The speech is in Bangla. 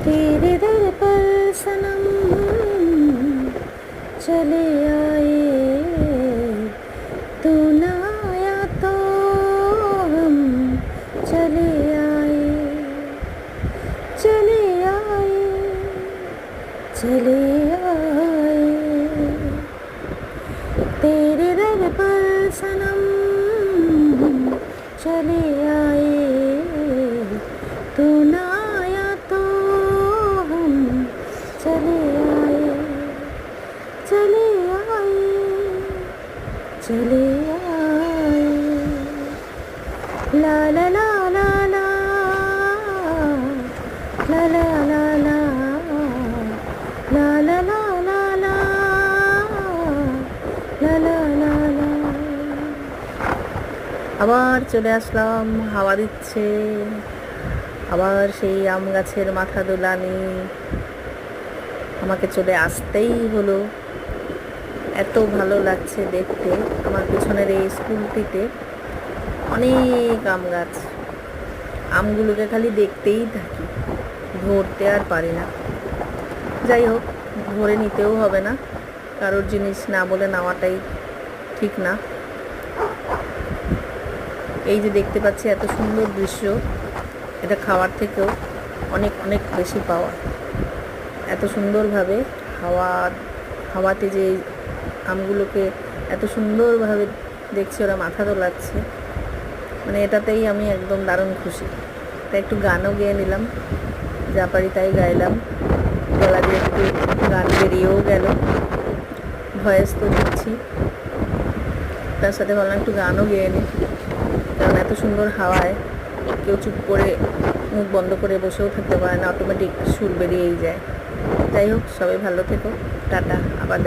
तेरे दर पर सनम चले आए, तू ना आया तो हम चले आए, चले आए, चले आए। तेरे दर पर सनम चले आए, तू ना आया तो हम चले आए, चले आए, चले आए। ला ला ला ला ला, ला ला ला ला, ला ला ला ला ला, লা লা লা লা। আবার চলে আসলাম, হাওয়া দিচ্ছে, আবার সেই আম গাছের মাথা দোলানি। আমাকে চলে আসতেই হলো, এত ভালো লাগছে দেখতে। আমার পিছনের এই স্কুলটিতে অনেক আম গাছ, আমগুলোকে খালি দেখতেই থাকি, ধরতে আর পারি না। যাই হোক, ধরে নিতেও হবে না, কারোর জিনিস না বলে নেওয়াটাই ঠিক না। এই যে দেখতে পাচ্ছি এত সুন্দর দৃশ্য, এটা খাওয়ার থেকেও অনেক অনেক বেশি পাওয়া। এত সুন্দরভাবে হাওয়াতে যে আমগুলোকে এত সুন্দরভাবে দেখছি ওরা মাথা দোলাচ্ছে, মানে এটাতেই আমি একদম দারুণ খুশি। তাই একটু গানও গেয়ে নিলাম, যা পারি তাই গাইলাম, গলা দিয়ে একটু গান বেরিয়েও গেল, ভয়েস তো দিচ্ছি, তার সাথে ভাবলাম একটু গানও গেয়ে নিই। কারণ এত সুন্দর হাওয়ায় কেউ চুপ করে মুখ বন্ধ করে বসেও থাকতে পারে না, অটোমেটিক সুর বেরিয়েই যায়। যাই হোক, সবাই ভালো থেকো, টাটা, আবার